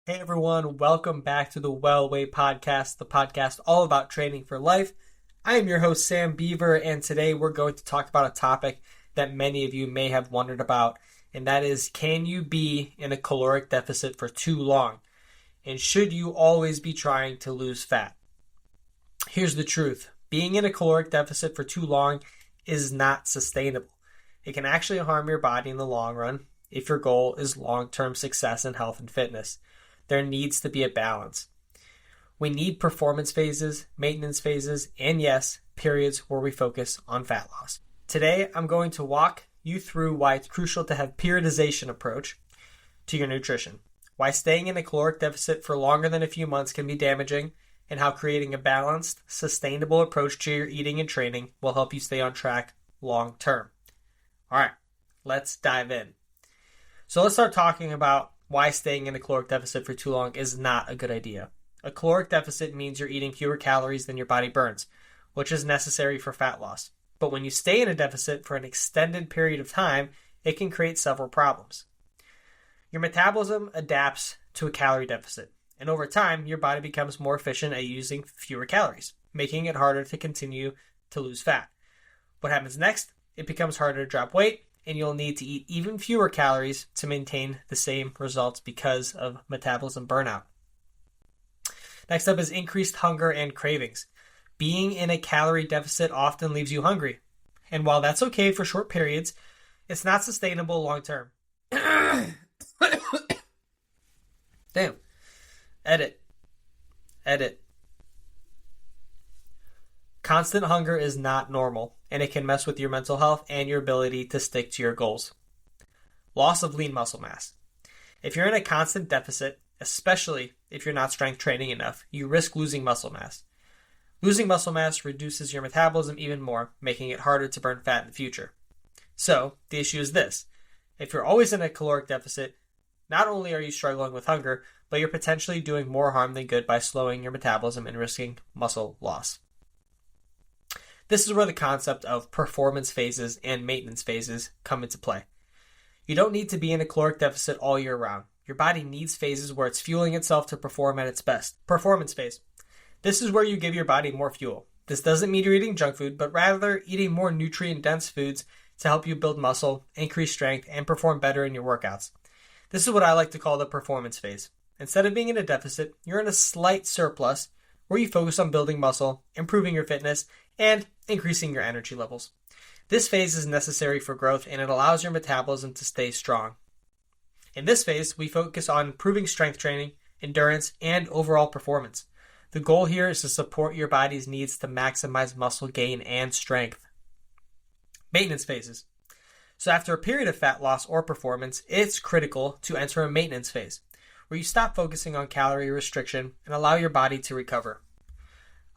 Hey everyone, welcome back to the Well Way Podcast, the podcast all about training for life. I am your host, Sam Beaver, and today we're going to talk about a topic that many of you may have wondered about, and that is, can you be in a caloric deficit for too long? And should you always be trying to lose fat? Here's the truth. Being in a caloric deficit for too long is not sustainable. It can actually harm your body in the long run if your goal is long-term success in health and fitness. There needs to be a balance. We need performance phases, maintenance phases, and yes, periods where we focus on fat loss. Today, I'm going to walk you through why it's crucial to have periodization approach to your nutrition, why staying in a caloric deficit for longer than a few months can be damaging, and how creating a balanced, sustainable approach to your eating and training will help you stay on track long term. All right, let's dive in. So let's start talking about why staying in a caloric deficit for too long is not a good idea. A caloric deficit means you're eating fewer calories than your body burns, which is necessary for fat loss. But when you stay in a deficit for an extended period of time, it can create several problems. Your metabolism adapts to a calorie deficit, and over time, your body becomes more efficient at using fewer calories, making it harder to continue to lose fat. What happens next? It becomes harder to drop weight, and you'll need to eat even fewer calories to maintain the same results because of metabolism burnout. Next up is increased hunger and cravings. Being in a calorie deficit often leaves you hungry, and while that's okay for short periods, it's not sustainable long term. Damn. Edit. Constant hunger is not normal, and it can mess with your mental health and your ability to stick to your goals. Loss of lean muscle mass. If you're in a constant deficit, especially if you're not strength training enough, you risk losing muscle mass. Losing muscle mass reduces your metabolism even more, making it harder to burn fat in the future. So, the issue is this. If you're always in a caloric deficit, not only are you struggling with hunger, but you're potentially doing more harm than good by slowing your metabolism and risking muscle loss. This is where the concept of performance phases and maintenance phases come into play. You don't need to be in a caloric deficit all year round. Your body needs phases where it's fueling itself to perform at its best. Performance phase. This is where you give your body more fuel. This doesn't mean you're eating junk food, but rather eating more nutrient-dense foods to help you build muscle, increase strength, and perform better in your workouts. This is what I like to call the performance phase. Instead of being in a deficit, you're in a slight surplus where you focus on building muscle, improving your fitness, and increasing your energy levels. This phase is necessary for growth, and it allows your metabolism to stay strong. In this phase, we focus on improving strength training, endurance, and overall performance. The goal here is to support your body's needs to maximize muscle gain and strength. Maintenance phases. So after a period of fat loss or performance, it's critical to enter a maintenance phase, where you stop focusing on calorie restriction and allow your body to recover.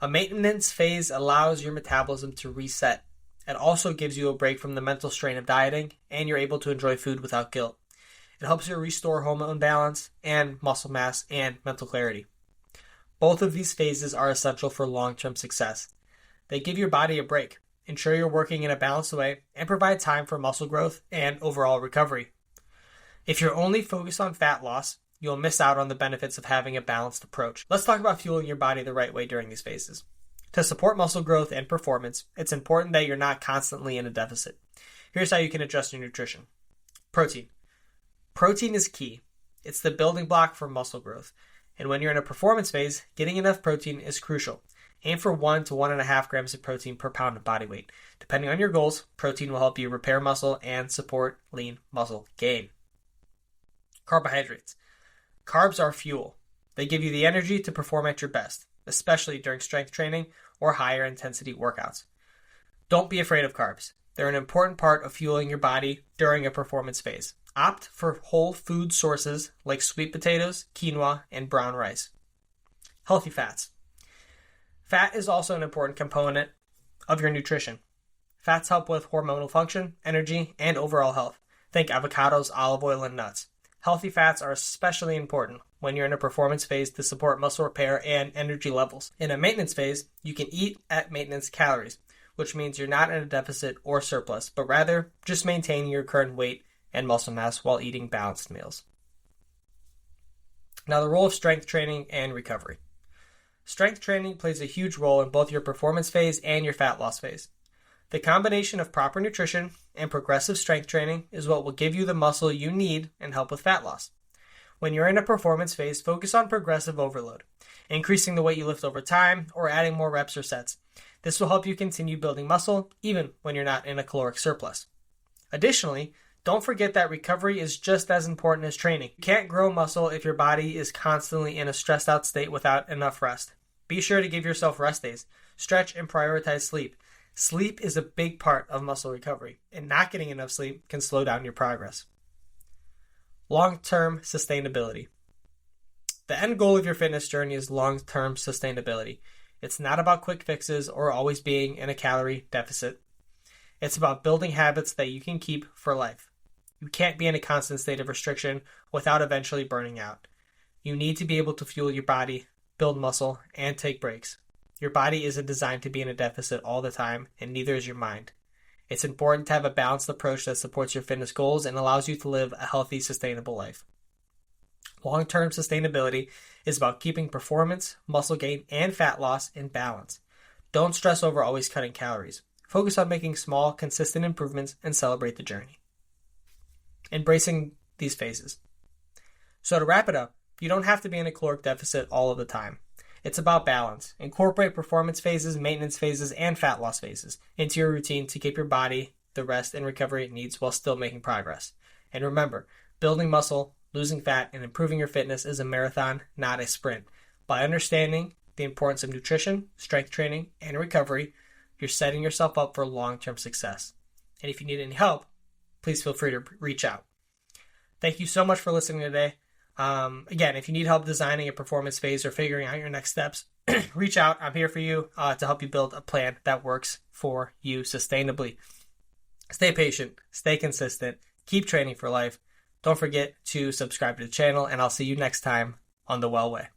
A maintenance phase allows your metabolism to reset. It also gives you a break from the mental strain of dieting, and you're able to enjoy food without guilt. It helps you restore hormone balance and muscle mass and mental clarity. Both of these phases are essential for long-term success. They give your body a break, ensure you're working in a balanced way, and provide time for muscle growth and overall recovery. If you're only focused on fat loss, you'll miss out on the benefits of having a balanced approach. Let's talk about fueling your body the right way during these phases. To support muscle growth and performance, it's important that you're not constantly in a deficit. Here's how you can adjust your nutrition. Protein. Protein is key. It's the building block for muscle growth. And when you're in a performance phase, getting enough protein is crucial. Aim for 1 to 1.5 grams of protein per pound of body weight. Depending on your goals, protein will help you repair muscle and support lean muscle gain. Carbohydrates. Carbs are fuel. They give you the energy to perform at your best, especially during strength training or higher intensity workouts. Don't be afraid of carbs. They're an important part of fueling your body during a performance phase. Opt for whole food sources like sweet potatoes, quinoa, and brown rice. Healthy fats. Fat is also an important component of your nutrition. Fats help with hormonal function, energy, and overall health. Think avocados, olive oil, and nuts. Healthy fats are especially important when you're in a performance phase to support muscle repair and energy levels. In a maintenance phase, you can eat at maintenance calories, which means you're not in a deficit or surplus, but rather just maintaining your current weight and muscle mass while eating balanced meals. Now, the role of strength training and recovery. Strength training plays a huge role in both your performance phase and your fat loss phase. The combination of proper nutrition and progressive strength training is what will give you the muscle you need and help with fat loss. When you're in a performance phase, focus on progressive overload, increasing the weight you lift over time or adding more reps or sets. This will help you continue building muscle even when you're not in a caloric surplus. Additionally, don't forget that recovery is just as important as training. You can't grow muscle if your body is constantly in a stressed out state without enough rest. Be sure to give yourself rest days, stretch, and prioritize sleep. Sleep is a big part of muscle recovery, and not getting enough sleep can slow down your progress. Long-term sustainability. The end goal of your fitness journey is long-term sustainability. It's not about quick fixes or always being in a calorie deficit. It's about building habits that you can keep for life. You can't be in a constant state of restriction without eventually burning out. You need to be able to fuel your body, build muscle, and take breaks. Your body isn't designed to be in a deficit all the time, and neither is your mind. It's important to have a balanced approach that supports your fitness goals and allows you to live a healthy, sustainable life. Long-term sustainability is about keeping performance, muscle gain, and fat loss in balance. Don't stress over always cutting calories. Focus on making small, consistent improvements and celebrate the journey. Embracing these phases. So to wrap it up, you don't have to be in a caloric deficit all of the time. It's about balance. Incorporate performance phases, maintenance phases, and fat loss phases into your routine to give your body the rest and recovery it needs while still making progress. And remember, building muscle, losing fat, and improving your fitness is a marathon, not a sprint. By understanding the importance of nutrition, strength training, and recovery, you're setting yourself up for long-term success. And if you need any help, please feel free to reach out. Thank you so much for listening today. Again, if you need help designing a performance phase or figuring out your next steps, reach out. I'm here for you to help you build a plan that works for you sustainably. Stay patient, stay consistent, keep training for life. Don't forget to subscribe to the channel, and I'll see you next time on The Well Way.